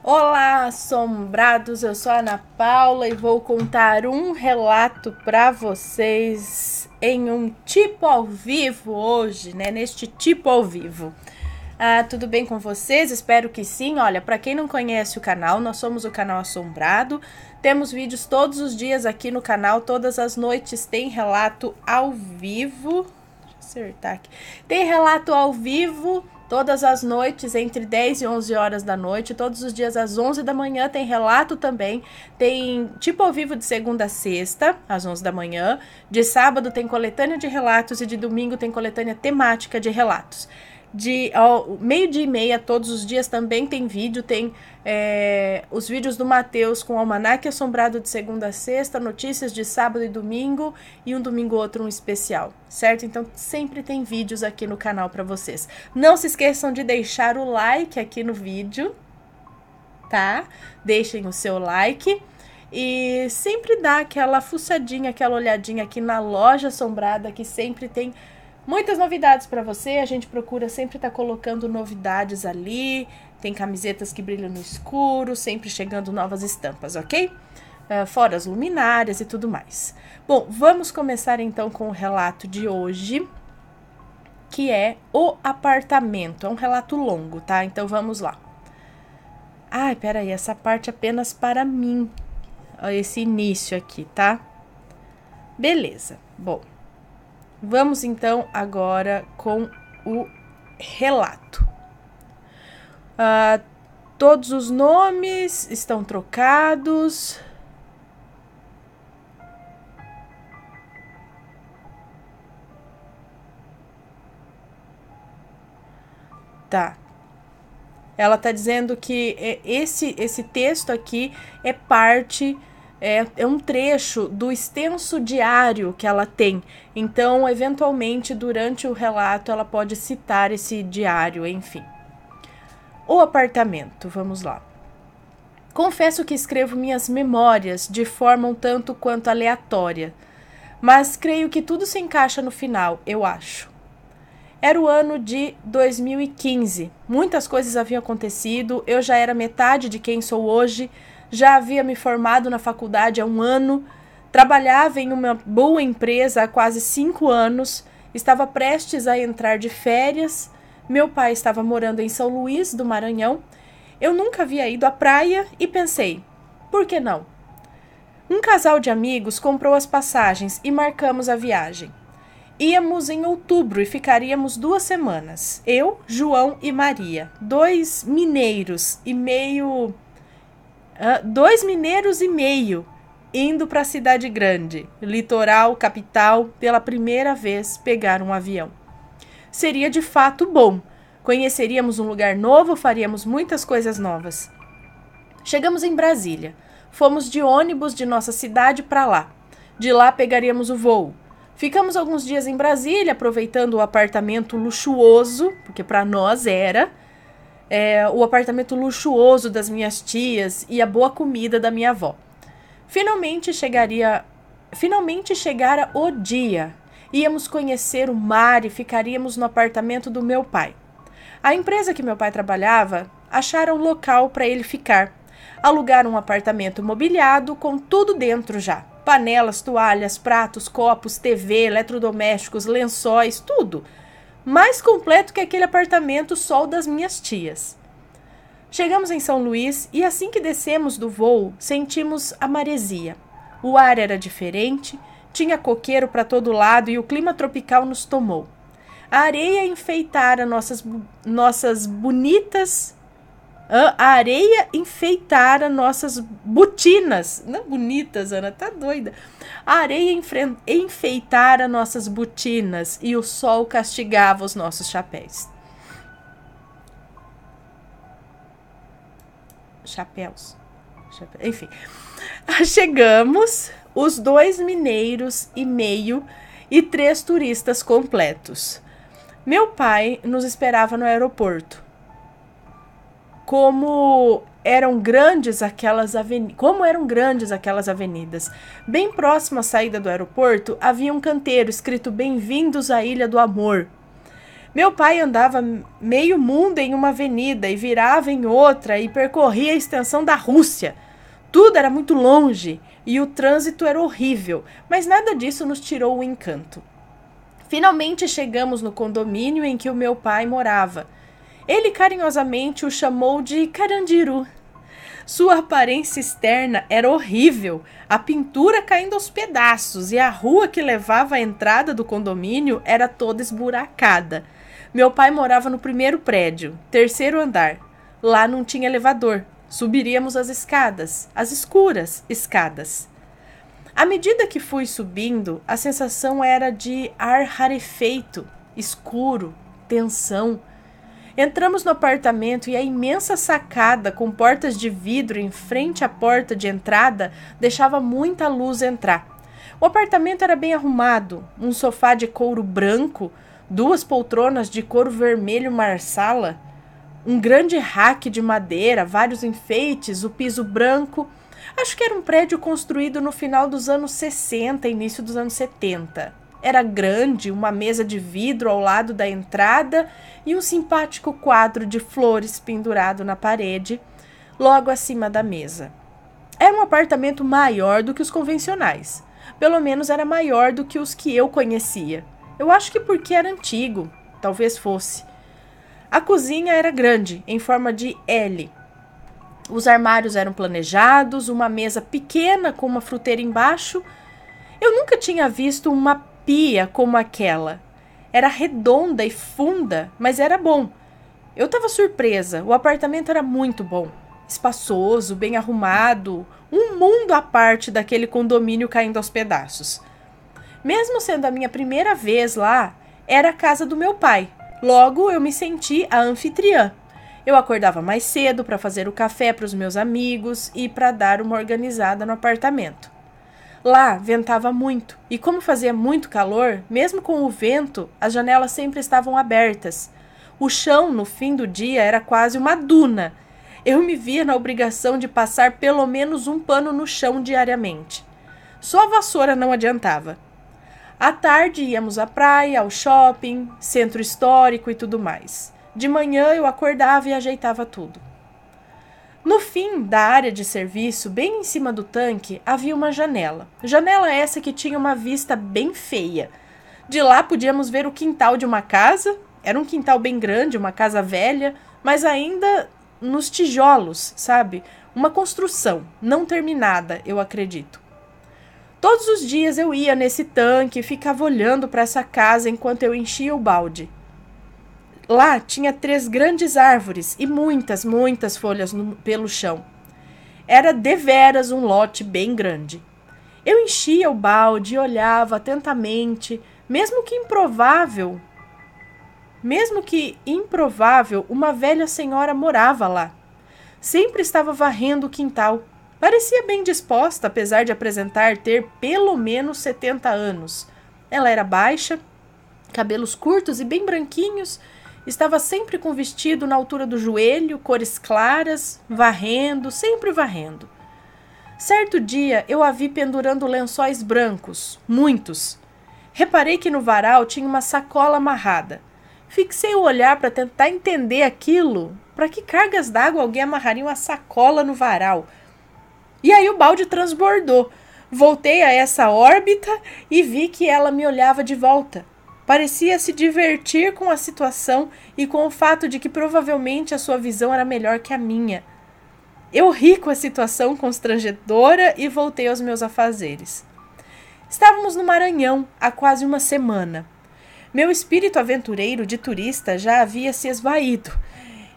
Olá, assombrados! Eu sou a Ana Paula e vou contar um relato para vocês em um tipo ao vivo hoje, né? Neste tipo ao vivo. Tudo bem com vocês? Espero que sim. Olha, para quem não conhece o canal, nós somos o canal Assombrado. Temos vídeos todos os dias aqui no canal, todas as noites tem relato ao vivo. Deixa eu acertar aqui. Tem relato ao vivo todas as noites, entre 10 e 11 horas da noite, todos os dias às 11 da manhã tem relato também, tem tipo ao vivo de segunda a sexta, às 11 da manhã, de sábado tem coletânea de relatos e de domingo tem coletânea temática de relatos. De meio-dia e meia, todos os dias também tem vídeo, tem os vídeos do Matheus com o Almanaque Assombrado de segunda a sexta, notícias de sábado e domingo, e um domingo outro um especial, certo? Então sempre tem vídeos aqui no canal para vocês. Não se esqueçam de deixar o like aqui no vídeo, tá? Deixem o seu like. E sempre dá aquela fuçadinha, aquela olhadinha aqui na loja assombrada, que sempre tem muitas novidades para você. A gente procura sempre estar colocando novidades ali. Tem camisetas que brilham no escuro, sempre chegando novas estampas, ok? Fora as luminárias e tudo mais. Bom, vamos começar então com o relato de hoje, que é O Apartamento. É um relato longo, tá? Então vamos lá. Ai, peraí, essa parte é apenas para mim. Esse início aqui, tá? Beleza, bom. Vamos então agora com o relato. Todos os nomes estão trocados. Tá. Ela tá dizendo que esse texto aqui é parte... É um trecho do extenso diário que ela tem. Então, eventualmente, durante o relato, ela pode citar esse diário, enfim. O apartamento, vamos lá. Confesso que escrevo minhas memórias de forma um tanto quanto aleatória, mas creio que tudo se encaixa no final, eu acho. Era o ano de 2015. Muitas coisas haviam acontecido, eu já era metade de quem sou hoje. Já havia me formado na faculdade há um ano, trabalhava em uma boa empresa há quase 5 anos, estava prestes a entrar de férias, meu pai estava morando em São Luís do Maranhão, eu nunca havia ido à praia e pensei, por que não? Um casal de amigos comprou as passagens e marcamos a viagem. Íamos em outubro e ficaríamos 2 semanas, eu, João e Maria, 2 mineiros e meio... 2 mineiros e meio indo para a cidade grande, litoral, capital, pela primeira vez pegar um avião. Seria de fato bom. Conheceríamos um lugar novo, faríamos muitas coisas novas. Chegamos em Brasília. Fomos de ônibus de nossa cidade para lá. De lá pegaríamos o voo. Ficamos alguns dias em Brasília, aproveitando o apartamento luxuoso, porque para nós era... o apartamento luxuoso das minhas tias e a boa comida da minha avó. Finalmente chegara o dia. Íamos conhecer o mar e ficaríamos no apartamento do meu pai. A empresa que meu pai trabalhava acharam um local para ele ficar. Alugaram um apartamento mobiliado com tudo dentro já. Panelas, toalhas, pratos, copos, TV, eletrodomésticos, lençóis, tudo. Mais completo que aquele apartamento só das minhas tias. Chegamos em São Luís e assim que descemos do voo, sentimos a maresia. O ar era diferente, tinha coqueiro para todo lado e o clima tropical nos tomou. A areia enfeitara nossas bonitas... A areia enfeitara nossas botinas. Não bonitas, Ana, tá doida. A areia enfeitara nossas botinas e o sol castigava os nossos chapéus. Enfim. Chegamos, os 2 mineiros e meio e 3 turistas completos. Meu pai nos esperava no aeroporto. Como eram grandes aquelas avenidas. Bem próximo à saída do aeroporto, havia um canteiro escrito Bem-vindos à Ilha do Amor. Meu pai andava meio mundo em uma avenida e virava em outra e percorria a extensão da Rússia. Tudo era muito longe e o trânsito era horrível, mas nada disso nos tirou o encanto. Finalmente chegamos no condomínio em que o meu pai morava. Ele carinhosamente o chamou de Carandiru. Sua aparência externa era horrível, a pintura caindo aos pedaços e a rua que levava à entrada do condomínio era toda esburacada. Meu pai morava no primeiro prédio, terceiro andar. Lá não tinha elevador. Subiríamos as escadas, as escuras escadas. À medida que fui subindo, a sensação era de ar rarefeito, escuro, tensão. Entramos no apartamento e a imensa sacada com portas de vidro em frente à porta de entrada deixava muita luz entrar. O apartamento era bem arrumado, um sofá de couro branco, 2 poltronas de couro vermelho marsala, um grande rack de madeira, vários enfeites, o piso branco. Acho que era um prédio construído no final dos anos 60, início dos anos 70. Era grande, uma mesa de vidro ao lado da entrada e um simpático quadro de flores pendurado na parede, logo acima da mesa. Era um apartamento maior do que os convencionais. Pelo menos era maior do que os que eu conhecia. Eu acho que porque era antigo, talvez fosse. A cozinha era grande, em forma de L. Os armários eram planejados, uma mesa pequena com uma fruteira embaixo. Eu nunca tinha visto uma pia como aquela. Era redonda e funda, mas era bom. Eu estava surpresa. O apartamento era muito bom. Espaçoso, bem arrumado, um mundo à parte daquele condomínio caindo aos pedaços. Mesmo sendo a minha primeira vez lá, era a casa do meu pai. Logo, eu me senti a anfitriã. Eu acordava mais cedo para fazer o café para os meus amigos e para dar uma organizada no apartamento. Lá ventava muito, e como fazia muito calor, mesmo com o vento, as janelas sempre estavam abertas. O chão, no fim do dia, era quase uma duna. Eu me via na obrigação de passar pelo menos um pano no chão diariamente. Só a vassoura não adiantava. À tarde íamos à praia, ao shopping, centro histórico e tudo mais. De manhã eu acordava e ajeitava tudo. No fim da área de serviço, bem em cima do tanque, havia uma janela. Janela essa que tinha uma vista bem feia. De lá podíamos ver o quintal de uma casa. Era um quintal bem grande, uma casa velha, mas ainda nos tijolos, sabe? Uma construção, não terminada, eu acredito. Todos os dias eu ia nesse tanque e ficava olhando para essa casa enquanto eu enchia o balde. Lá tinha 3 grandes árvores e muitas folhas pelo chão. Era deveras um lote bem grande. Eu enchia o balde e olhava atentamente, mesmo que improvável, uma velha senhora morava lá. Sempre estava varrendo o quintal. Parecia bem disposta, apesar de apresentar ter pelo menos 70 anos. Ela era baixa, cabelos curtos e bem branquinhos. Estava sempre com vestido na altura do joelho, cores claras, varrendo, sempre varrendo. Certo dia eu a vi pendurando lençóis brancos, muitos. Reparei que no varal tinha uma sacola amarrada. Fixei o olhar para tentar entender aquilo. Para que cargas d'água alguém amarraria uma sacola no varal? E aí o balde transbordou. Voltei a essa órbita e vi que ela me olhava de volta. Parecia se divertir com a situação e com o fato de que provavelmente a sua visão era melhor que a minha. Eu ri com a situação constrangedora e voltei aos meus afazeres. Estávamos no Maranhão há quase uma semana. Meu espírito aventureiro de turista já havia se esvaído.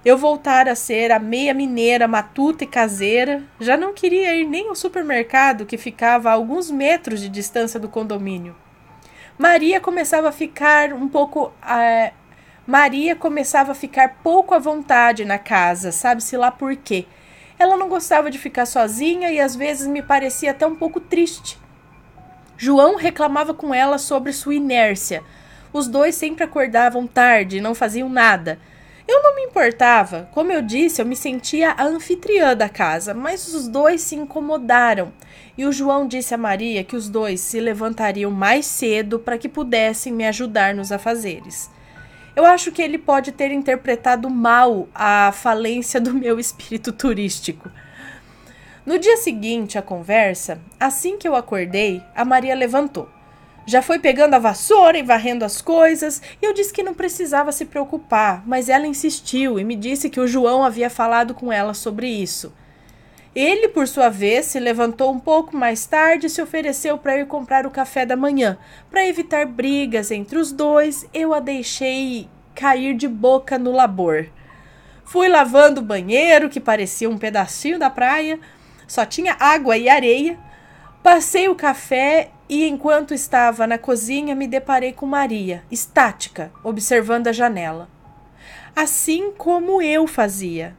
Eu voltara a ser a meia mineira, matuta e caseira. Já não queria ir nem ao supermercado que ficava a alguns metros de distância do condomínio. Maria começava a ficar pouco à vontade na casa, sabe-se lá por quê. Ela não gostava de ficar sozinha e às vezes me parecia até um pouco triste. João reclamava com ela sobre sua inércia. Os dois sempre acordavam tarde e não faziam nada. Eu não me importava. Como eu disse, eu me sentia a anfitriã da casa, mas os dois se incomodaram. E o João disse a Maria que os dois se levantariam mais cedo para que pudessem me ajudar nos afazeres. Eu acho que ele pode ter interpretado mal a falência do meu espírito turístico. No dia seguinte à conversa, assim que eu acordei, a Maria levantou. Já foi pegando a vassoura e varrendo as coisas, e eu disse que não precisava se preocupar, mas ela insistiu e me disse que o João havia falado com ela sobre isso. Ele, por sua vez, se levantou um pouco mais tarde e se ofereceu para ir comprar o café da manhã. Para evitar brigas entre os dois, eu a deixei cair de boca no labor. Fui lavando o banheiro, que parecia um pedacinho da praia, só tinha água e areia. Passei o café e, enquanto estava na cozinha, me deparei com Maria, estática, observando a janela. Assim como eu fazia.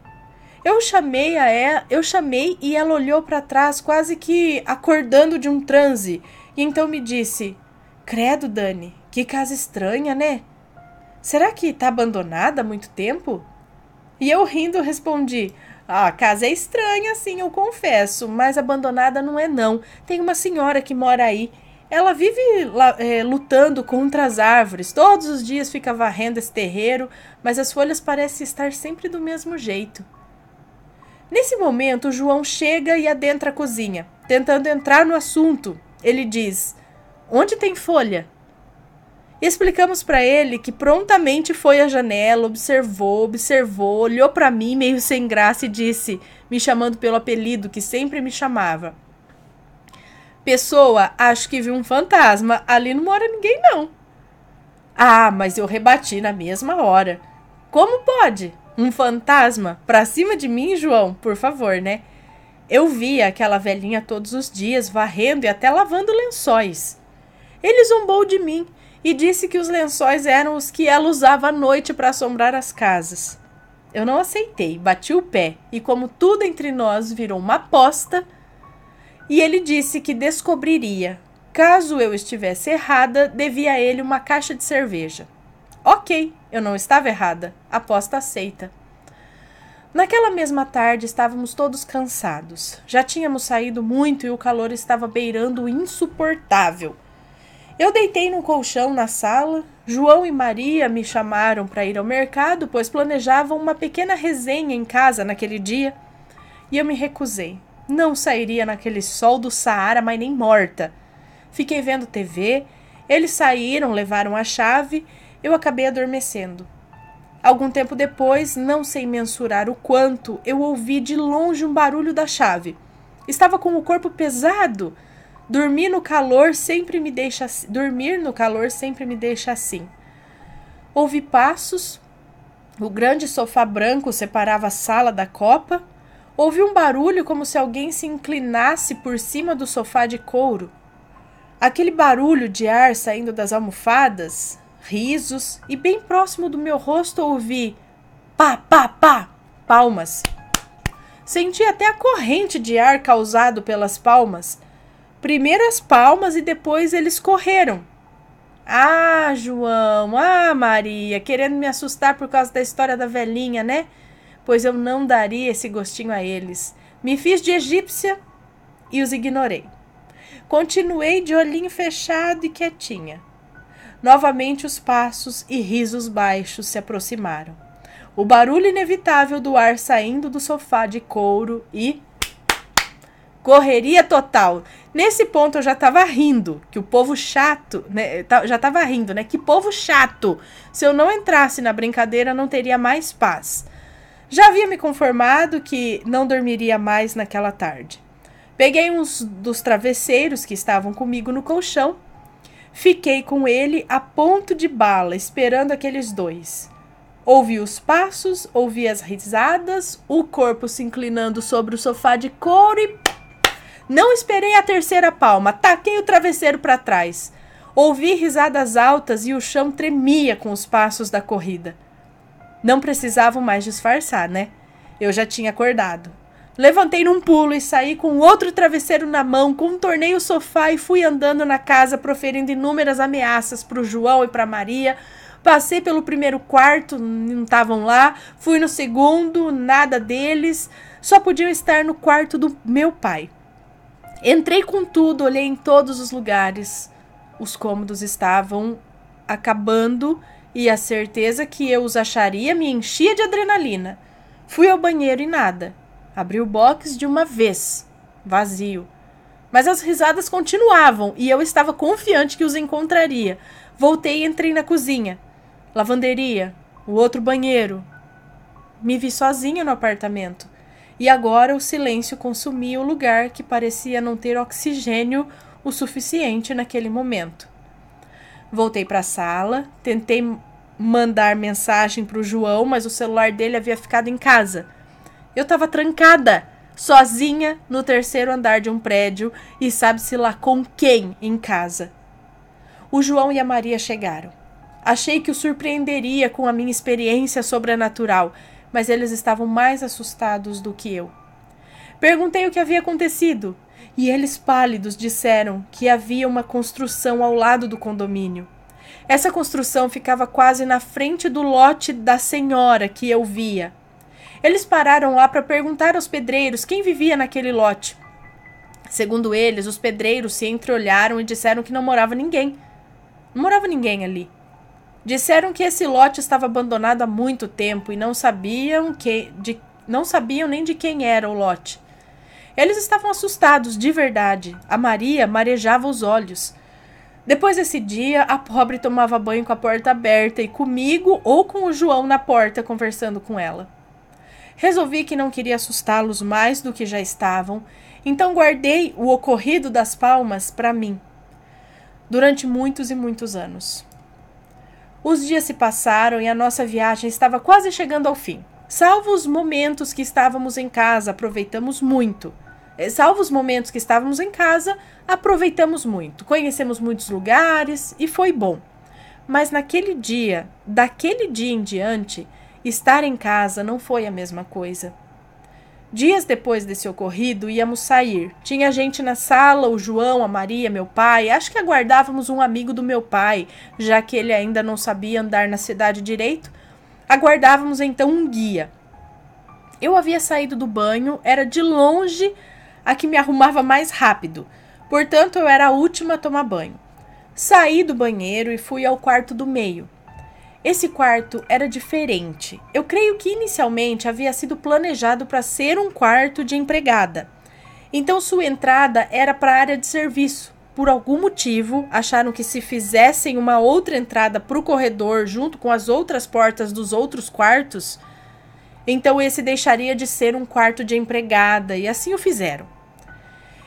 Eu chamei e ela olhou para trás, quase que acordando de um transe, e então me disse: "Credo, Dani, que casa estranha, né? Será que tá abandonada há muito tempo?" E eu rindo respondi: "A casa é estranha, sim, eu confesso, mas abandonada não é não. Tem uma senhora que mora aí. Ela vive lutando contra as árvores. Todos os dias fica varrendo esse terreiro, mas as folhas parecem estar sempre do mesmo jeito." Nesse momento, o João chega e adentra a cozinha, tentando entrar no assunto. Ele diz: "Onde tem folha?" E explicamos para ele que prontamente foi à janela, observou, olhou para mim meio sem graça e disse, me chamando pelo apelido que sempre me chamava: "Pessoa, acho que vi um fantasma. Ali não mora ninguém, não." Ah, mas eu rebati na mesma hora: "Como pode? Um fantasma? Pra cima de mim, João? Por favor, né?" Eu via aquela velhinha todos os dias, varrendo e até lavando lençóis. Ele zombou de mim e disse que os lençóis eram os que ela usava à noite para assombrar as casas. Eu não aceitei, bati o pé e, como tudo entre nós virou uma aposta, e ele disse que descobriria. Caso eu estivesse errada, devia a ele uma caixa de cerveja. Ok, eu não estava errada. Aposta aceita. Naquela mesma tarde estávamos todos cansados. Já tínhamos saído muito e o calor estava beirando o insuportável. Eu deitei num colchão na sala. João e Maria me chamaram para ir ao mercado, pois planejavam uma pequena resenha em casa naquele dia. E eu me recusei. Não sairia naquele sol do Saara, mas nem morta. Fiquei vendo TV. Eles saíram, levaram a chave. Eu acabei adormecendo. Algum tempo depois, não sei mensurar o quanto, eu ouvi de longe um barulho da chave. Estava com o corpo pesado. Dormir no calor sempre me deixa assim. Ouvi passos. O grande sofá branco separava a sala da copa. Ouvi um barulho como se alguém se inclinasse por cima do sofá de couro. Aquele barulho de ar saindo das almofadas, risos, e bem próximo do meu rosto ouvi pá, pá, pá, palmas. Senti até a corrente de ar causado pelas palmas. Primeiro as palmas e depois eles correram. Ah, João, ah, Maria, querendo me assustar por causa da história da velhinha, né? Pois eu não daria esse gostinho a eles. Me fiz de egípcia e os ignorei. Continuei de olhinho fechado e quietinha. Novamente os passos e risos baixos se aproximaram. O barulho inevitável do ar saindo do sofá de couro e... correria total. Nesse ponto eu já estava rindo, que o povo chato, né? Já estava rindo, né? Que povo chato. Se eu não entrasse na brincadeira, não teria mais paz. Já havia me conformado que não dormiria mais naquela tarde. Peguei uns dos travesseiros que estavam comigo no colchão. Fiquei com ele a ponto de bala, esperando aqueles dois. Ouvi os passos, ouvi as risadas, o corpo se inclinando sobre o sofá de couro e... Não esperei a terceira palma, taquei o travesseiro para trás. Ouvi risadas altas e o chão tremia com os passos da corrida. Não precisavam mais disfarçar, né? Eu já tinha acordado. Levantei num pulo e saí com outro travesseiro na mão, contornei o sofá e fui andando na casa, proferindo inúmeras ameaças para o João e para Maria. Passei pelo primeiro quarto, não estavam lá. Fui no segundo, nada deles. Só podiam estar no quarto do meu pai. Entrei com tudo, olhei em todos os lugares. Os cômodos estavam acabando E a certeza que eu os acharia me enchia de adrenalina. Fui ao banheiro e nada. Abri o box de uma vez. Vazio. Mas as risadas continuavam e eu estava confiante que os encontraria. Voltei e entrei na cozinha. Lavanderia. O outro banheiro. Me vi sozinha no apartamento. E agora o silêncio consumia o lugar que parecia não ter oxigênio o suficiente naquele momento. Voltei para a sala, tentei mandar mensagem para o João, mas o celular dele havia ficado em casa. Eu estava trancada, sozinha, no terceiro andar de um prédio e sabe-se lá com quem em casa. O João e a Maria chegaram. Achei que o surpreenderia com a minha experiência sobrenatural, mas eles estavam mais assustados do que eu. Perguntei o que havia acontecido e eles, pálidos, disseram que havia uma construção ao lado do condomínio. Essa construção ficava quase na frente do lote da senhora que eu via. Eles pararam lá para perguntar aos pedreiros quem vivia naquele lote. Segundo eles, os pedreiros se entreolharam e disseram que não morava ninguém. Não morava ninguém ali. Disseram que esse lote estava abandonado há muito tempo e não sabiam nem de quem era o lote. Eles estavam assustados, de verdade. A Maria marejava os olhos. Depois desse dia, a pobre tomava banho com a porta aberta e comigo ou com o João na porta conversando com ela. Resolvi que não queria assustá-los mais do que já estavam, então guardei o ocorrido das Palmas para mim. Durante muitos e muitos anos. Os dias se passaram e a nossa viagem estava quase chegando ao fim. Salvo os momentos que estávamos em casa, aproveitamos muito. Conhecemos muitos lugares e foi bom. Mas daquele dia em diante, estar em casa não foi a mesma coisa. Dias depois desse ocorrido, íamos sair. Tinha gente na sala, o João, a Maria, meu pai. Acho que aguardávamos um amigo do meu pai, já que ele ainda não sabia andar na cidade direito. Aguardávamos então um guia. Eu havia saído do banho, era de longe a que me arrumava mais rápido. Portanto, eu era a última a tomar banho. Saí do banheiro e fui ao quarto do meio. Esse quarto era diferente. Eu creio que inicialmente havia sido planejado para ser um quarto de empregada. Então sua entrada era para a área de serviço. Por algum motivo, acharam que se fizessem uma outra entrada para o corredor junto com as outras portas dos outros quartos, então esse deixaria de ser um quarto de empregada, e assim o fizeram.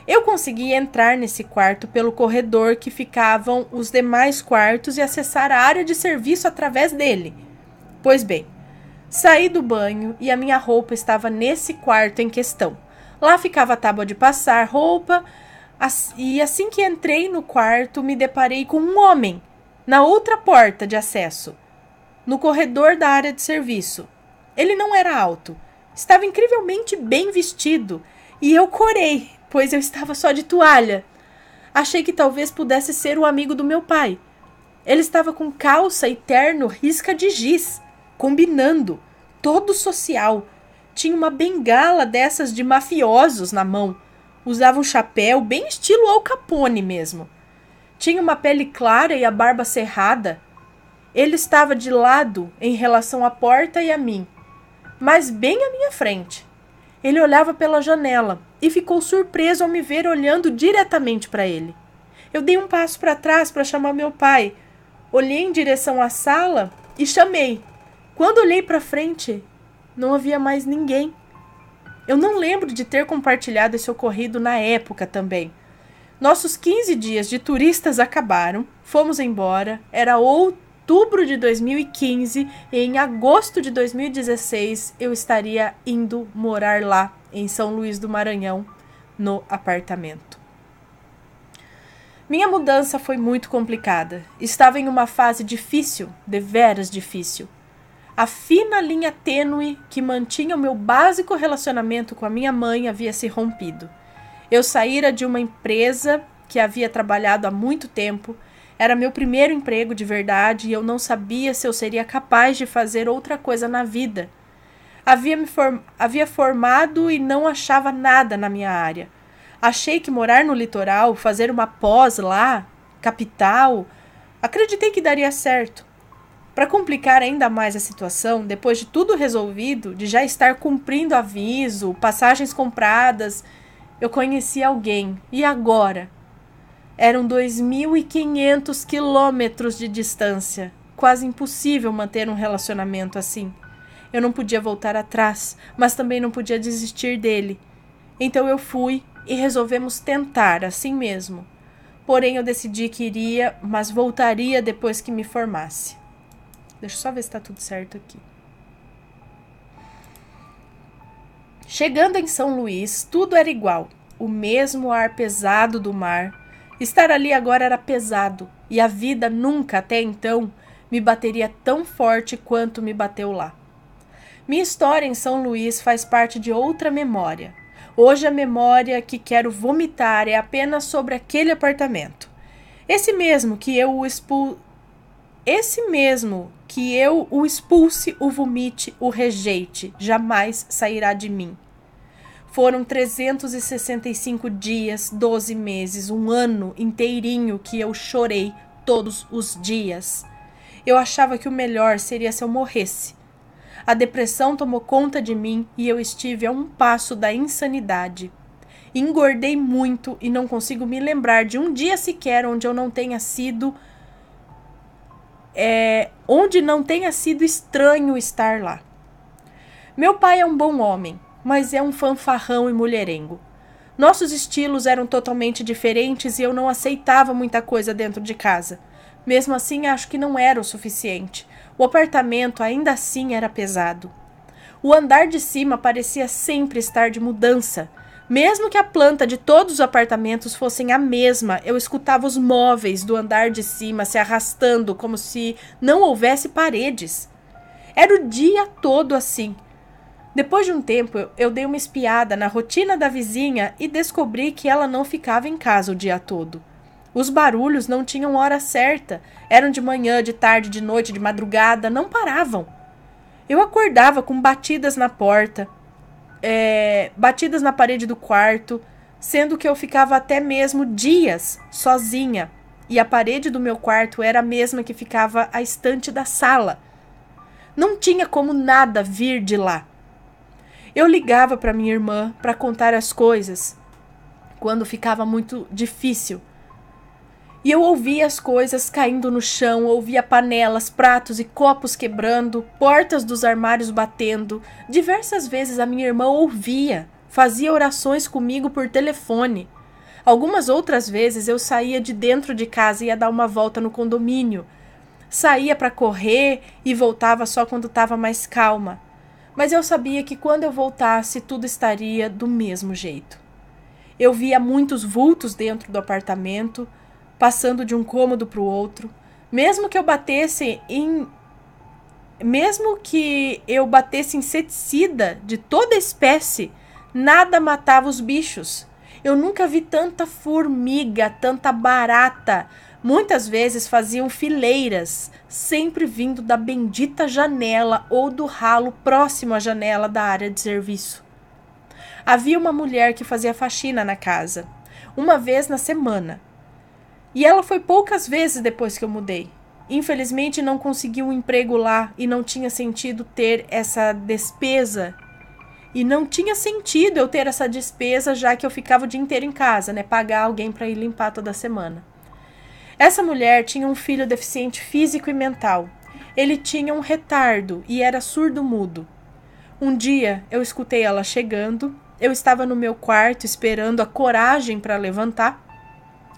Eu consegui entrar nesse quarto pelo corredor que ficavam os demais quartos e acessar a área de serviço através dele. Pois bem, saí do banho e a minha roupa estava nesse quarto em questão. Lá ficava a tábua de passar roupa, e assim que entrei no quarto me deparei com um homem na outra porta de acesso, no corredor da área de serviço. Ele não era alto, estava incrivelmente bem vestido e eu corei, pois eu estava só de toalha. Achei que talvez pudesse ser o amigo do meu pai. Ele estava com calça e terno risca de giz, combinando, todo social. Tinha uma bengala dessas de mafiosos na mão. Usava um chapéu bem estilo Al Capone mesmo. Tinha uma pele clara e a barba cerrada. Ele estava de lado em relação à porta e a mim, mas bem à minha frente. Ele olhava pela janela e ficou surpreso ao me ver olhando diretamente para ele. Eu dei um passo para trás para chamar meu pai. Olhei em direção à sala e chamei. Quando olhei para frente, não havia mais ninguém. Eu não lembro de ter compartilhado esse ocorrido na época também. Nossos 15 dias de turistas acabaram, fomos embora, era outubro de 2015 e em agosto de 2016 eu estaria indo morar lá, em São Luís do Maranhão, no apartamento. Minha mudança foi muito complicada. Estava em uma fase difícil, deveras difícil. A fina linha tênue que mantinha o meu básico relacionamento com a minha mãe havia se rompido. Eu saíra de uma empresa que havia trabalhado há muito tempo. Era meu primeiro emprego de verdade e eu não sabia se eu seria capaz de fazer outra coisa na vida. Havia formado e não achava nada na minha área. Achei que morar no litoral, fazer uma pós lá, capital, acreditei que daria certo. Para complicar ainda mais a situação, depois de tudo resolvido, de já estar cumprindo aviso, passagens compradas, eu conheci alguém. E agora? Eram 2.500 quilômetros de distância. Quase impossível manter um relacionamento assim. Eu não podia voltar atrás, mas também não podia desistir dele. Então eu fui e resolvemos tentar assim mesmo. Porém, eu decidi que iria, mas voltaria depois que me formasse. Deixa eu só ver se está tudo certo aqui. Chegando em São Luís, tudo era igual. O mesmo ar pesado do mar. Estar ali agora era pesado, e a vida nunca, até então, me bateria tão forte quanto me bateu lá. Minha história em São Luís faz parte de outra memória. Hoje a memória que quero vomitar é apenas sobre aquele apartamento. Esse mesmo que eu o expulse, o vomite, o rejeite, jamais sairá de mim. Foram 365 dias, 12 meses, um ano inteirinho que eu chorei todos os dias. Eu achava que o melhor seria se eu morresse. A depressão tomou conta de mim e eu estive a um passo da insanidade. Engordei muito e não consigo me lembrar de um dia sequer onde não tenha sido estranho estar lá. Meu pai é um bom homem, mas é um fanfarrão e mulherengo. Nossos estilos eram totalmente diferentes e eu não aceitava muita coisa dentro de casa. Mesmo assim, acho que não era o suficiente. O apartamento ainda assim era pesado. O andar de cima parecia sempre estar de mudança. Mesmo que a planta de todos os apartamentos fossem a mesma, eu escutava os móveis do andar de cima se arrastando como se não houvesse paredes. Era o dia todo assim. Depois de um tempo, eu dei uma espiada na rotina da vizinha e descobri que ela não ficava em casa o dia todo. Os barulhos não tinham hora certa. Eram de manhã, de tarde, de noite, de madrugada, não paravam. Eu acordava com batidas na porta, batidas na parede do quarto, sendo que eu ficava até mesmo dias sozinha. E a parede do meu quarto era a mesma que ficava a estante da sala. Não tinha como nada vir de lá. Eu ligava para minha irmã para contar as coisas, quando ficava muito difícil. E eu ouvia as coisas caindo no chão, ouvia panelas, pratos e copos quebrando, portas dos armários batendo. Diversas vezes a minha irmã ouvia, fazia orações comigo por telefone. Algumas outras vezes eu saía de dentro de casa e ia dar uma volta no condomínio. Saía para correr e voltava só quando estava mais calma. Mas eu sabia que quando eu voltasse tudo estaria do mesmo jeito. Eu via muitos vultos dentro do apartamento, passando de um cômodo para o outro. Mesmo que eu batesse inseticida de toda espécie, nada matava os bichos. Eu nunca vi tanta formiga, tanta barata. Muitas vezes faziam fileiras, sempre vindo da bendita janela ou do ralo próximo à janela da área de serviço. Havia uma mulher que fazia faxina na casa, uma vez na semana. E ela foi poucas vezes depois que eu mudei. Infelizmente não consegui um emprego lá e não tinha sentido ter essa despesa. E não tinha sentido eu ter essa despesa, já que eu ficava o dia inteiro em casa, né? Pagar alguém para ir limpar toda semana. Essa mulher tinha um filho deficiente físico e mental. Ele tinha um retardo e era surdo-mudo. Um dia eu escutei ela chegando. Eu estava no meu quarto esperando a coragem para levantar.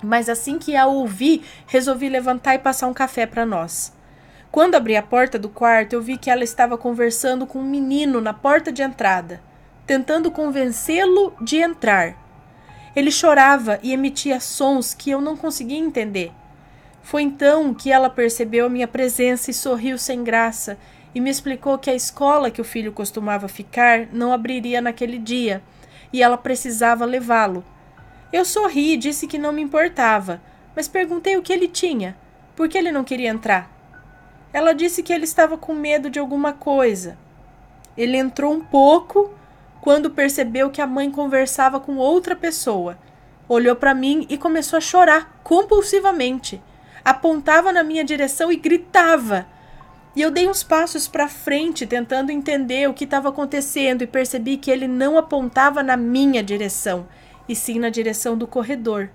Mas assim que a ouvi, resolvi levantar e passar um café para nós. Quando abri a porta do quarto, eu vi que ela estava conversando com um menino na porta de entrada, tentando convencê-lo de entrar. Ele chorava e emitia sons que eu não conseguia entender. Foi então que ela percebeu a minha presença e sorriu sem graça e me explicou que a escola que o filho costumava ficar não abriria naquele dia e ela precisava levá-lo. Eu sorri e disse que não me importava, mas perguntei o que ele tinha, por que ele não queria entrar. Ela disse que ele estava com medo de alguma coisa. Ele entrou um pouco quando percebeu que a mãe conversava com outra pessoa. Olhou para mim e começou a chorar compulsivamente. Apontava na minha direção e gritava. E eu dei uns passos para frente, tentando entender o que estava acontecendo, e percebi que ele não apontava na minha direção, e sim na direção do corredor,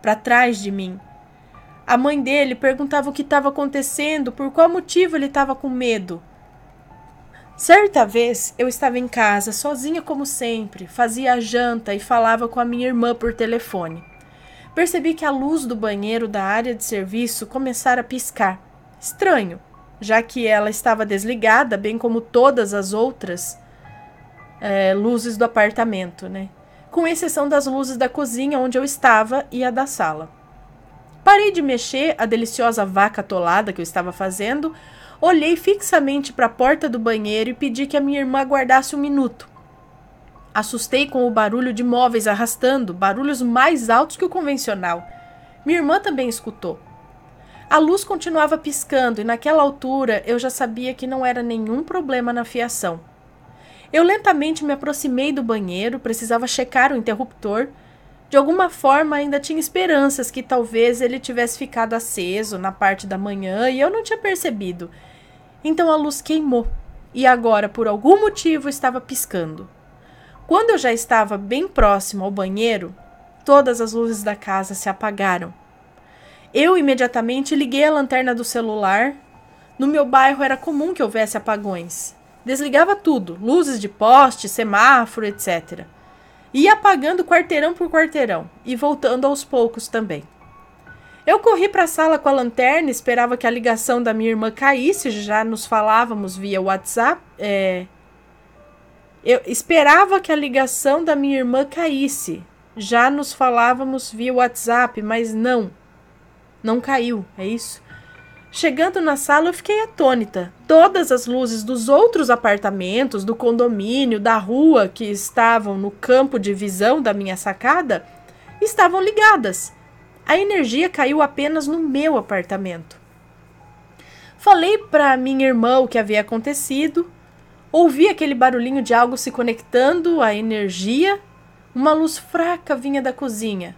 para trás de mim. A mãe dele perguntava o que estava acontecendo, por qual motivo ele estava com medo. Certa vez, eu estava em casa, sozinha como sempre, fazia a janta e falava com a minha irmã por telefone. Percebi que a luz do banheiro da área de serviço começara a piscar. Estranho, já que ela estava desligada, bem como todas as outras luzes do apartamento, né? Com exceção das luzes da cozinha onde eu estava e a da sala. Parei de mexer a deliciosa vaca atolada que eu estava fazendo, olhei fixamente para a porta do banheiro e pedi que a minha irmã aguardasse um minuto. Assustei com o barulho de móveis arrastando, barulhos mais altos que o convencional. Minha irmã também escutou. A luz continuava piscando e naquela altura eu já sabia que não era nenhum problema na fiação. Eu lentamente me aproximei do banheiro, precisava checar o interruptor. De alguma forma ainda tinha esperanças que talvez ele tivesse ficado aceso na parte da manhã e eu não tinha percebido. Então a luz queimou e agora, por algum motivo, estava piscando. Quando eu já estava bem próximo ao banheiro, todas as luzes da casa se apagaram. Eu imediatamente liguei a lanterna do celular. No meu bairro era comum que houvesse apagões. Desligava tudo, luzes de poste, semáforo, etc. Ia apagando quarteirão por quarteirão e voltando aos poucos também. Eu corri para a sala com a lanterna, esperava que a ligação da minha irmã caísse, já nos falávamos via WhatsApp. Eu esperava que a ligação da minha irmã caísse, já nos falávamos via WhatsApp, mas não caiu, é isso? Chegando na sala eu fiquei atônita. Todas as luzes dos outros apartamentos, do condomínio, da rua que estavam no campo de visão da minha sacada, estavam ligadas. A energia caiu apenas no meu apartamento. Falei para minha irmã o que havia acontecido. Ouvi aquele barulhinho de algo se conectando à energia. Uma luz fraca vinha da cozinha.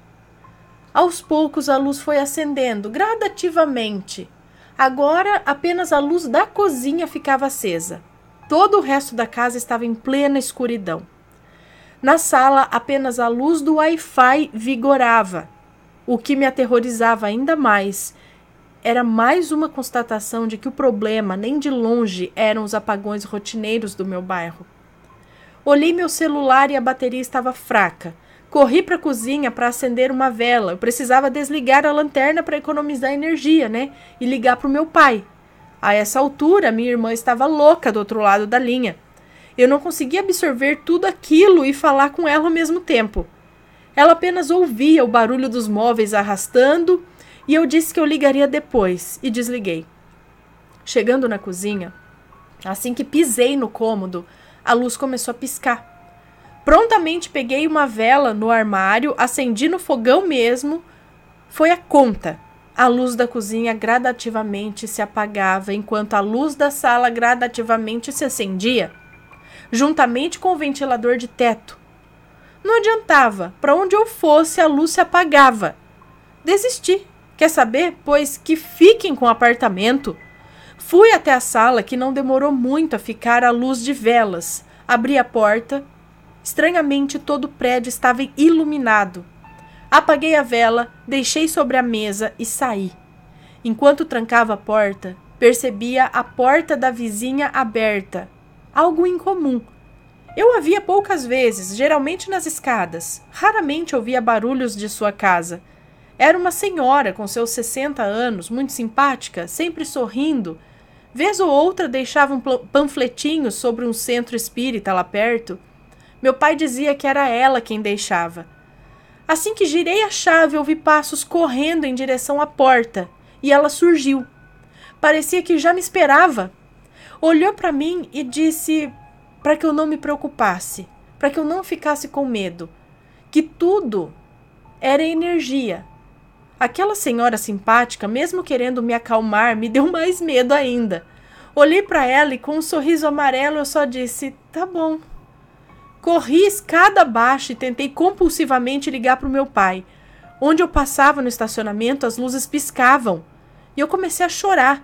Aos poucos a luz foi acendendo, gradativamente. Agora apenas a luz da cozinha ficava acesa. Todo o resto da casa estava em plena escuridão. Na sala apenas a luz do Wi-Fi vigorava. O que me aterrorizava ainda mais era mais uma constatação de que o problema nem de longe eram os apagões rotineiros do meu bairro. Olhei meu celular e a bateria estava fraca. Corri para a cozinha para acender uma vela. Eu precisava desligar a lanterna para economizar energia, né? E ligar para o meu pai. A essa altura, minha irmã estava louca do outro lado da linha. Eu não conseguia absorver tudo aquilo e falar com ela ao mesmo tempo. Ela apenas ouvia o barulho dos móveis arrastando e eu disse que eu ligaria depois e desliguei. Chegando na cozinha, assim que pisei no cômodo, a luz começou a piscar. Prontamente peguei uma vela no armário, acendi no fogão mesmo. Foi a conta. A luz da cozinha gradativamente se apagava, enquanto a luz da sala gradativamente se acendia, juntamente com o ventilador de teto. Não adiantava. Para onde eu fosse, a luz se apagava. Desisti. Quer saber? Pois que fiquem com o apartamento. Fui até a sala, que não demorou muito a ficar à luz de velas. Abri a porta. Estranhamente, todo o prédio estava iluminado. Apaguei a vela, deixei sobre a mesa e saí. Enquanto trancava a porta, percebia a porta da vizinha aberta. Algo incomum. Eu a via poucas vezes, geralmente nas escadas. Raramente ouvia barulhos de sua casa. Era uma senhora com seus 60 anos, muito simpática, sempre sorrindo. Vez ou outra deixava um panfletinho sobre um centro espírita lá perto. Meu pai dizia que era ela quem deixava. Assim que girei a chave, ouvi passos correndo em direção à porta, e ela surgiu. Parecia que já me esperava. Olhou para mim e disse para que eu não me preocupasse, para que eu não ficasse com medo, que tudo era energia. Aquela senhora simpática, mesmo querendo me acalmar, me deu mais medo ainda. Olhei para ela e com um sorriso amarelo eu só disse, tá bom. Corri escada abaixo e tentei compulsivamente ligar para o meu pai. Onde eu passava no estacionamento, as luzes piscavam. E eu comecei a chorar.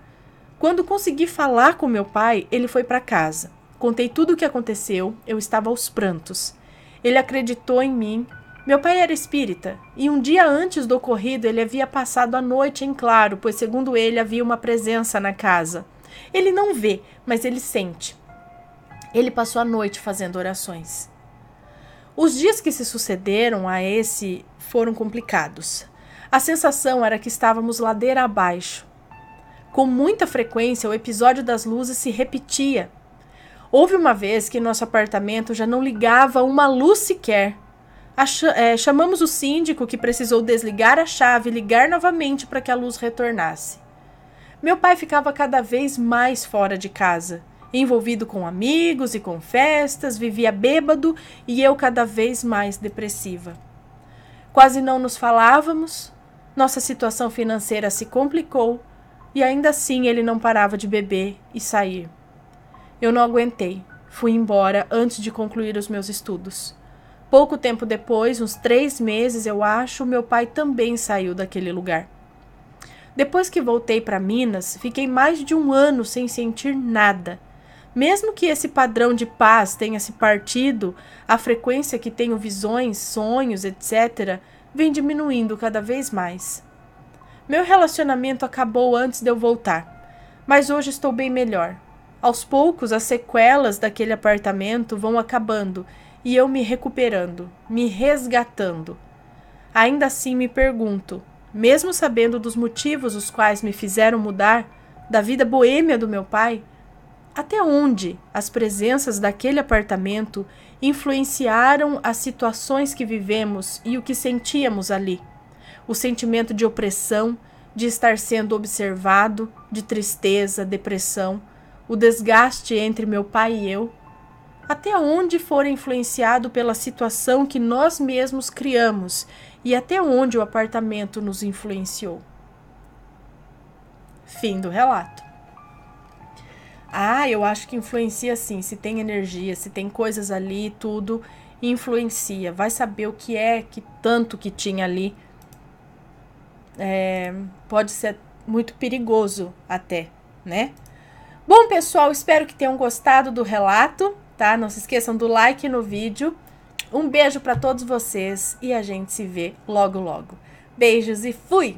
Quando consegui falar com meu pai, ele foi para casa. Contei tudo o que aconteceu, eu estava aos prantos. Ele acreditou em mim. Meu pai era espírita, e um dia antes do ocorrido ele havia passado a noite em claro, pois segundo ele havia uma presença na casa. Ele não vê, mas ele sente. Ele passou a noite fazendo orações. Os dias que se sucederam a esse foram complicados. A sensação era que estávamos ladeira abaixo. Com muita frequência, o episódio das luzes se repetia. Houve uma vez que nosso apartamento já não ligava uma luz sequer. Chamamos o síndico, que precisou desligar a chave e ligar novamente para que a luz retornasse. Meu pai ficava cada vez mais fora de casa, envolvido com amigos e com festas, vivia bêbado e eu cada vez mais depressiva. Quase não nos falávamos, nossa situação financeira se complicou e ainda assim ele não parava de beber e sair. Eu não aguentei, fui embora antes de concluir os meus estudos. Pouco tempo depois, uns 3 meses eu acho, meu pai também saiu daquele lugar. Depois que voltei para Minas, fiquei mais de 1 ano sem sentir nada. Mesmo que esse padrão de paz tenha se partido, a frequência que tenho visões, sonhos, etc., vem diminuindo cada vez mais. Meu relacionamento acabou antes de eu voltar, mas hoje estou bem melhor. Aos poucos, as sequelas daquele apartamento vão acabando e eu me recuperando, me resgatando. Ainda assim me pergunto, mesmo sabendo dos motivos os quais me fizeram mudar da vida boêmia do meu pai, até onde as presenças daquele apartamento influenciaram as situações que vivemos e o que sentíamos ali? O sentimento de opressão, de estar sendo observado, de tristeza, depressão, o desgaste entre meu pai e eu, até onde for influenciado pela situação que nós mesmos criamos e até onde o apartamento nos influenciou. Fim do relato. Eu acho que influencia sim, se tem energia, se tem coisas ali, tudo influencia. Vai saber o que é que tanto que tinha ali. Pode ser muito perigoso até, né? Bom, pessoal, espero que tenham gostado do relato, tá? Não se esqueçam do like no vídeo. Um beijo para todos vocês e a gente se vê logo, logo. Beijos e fui!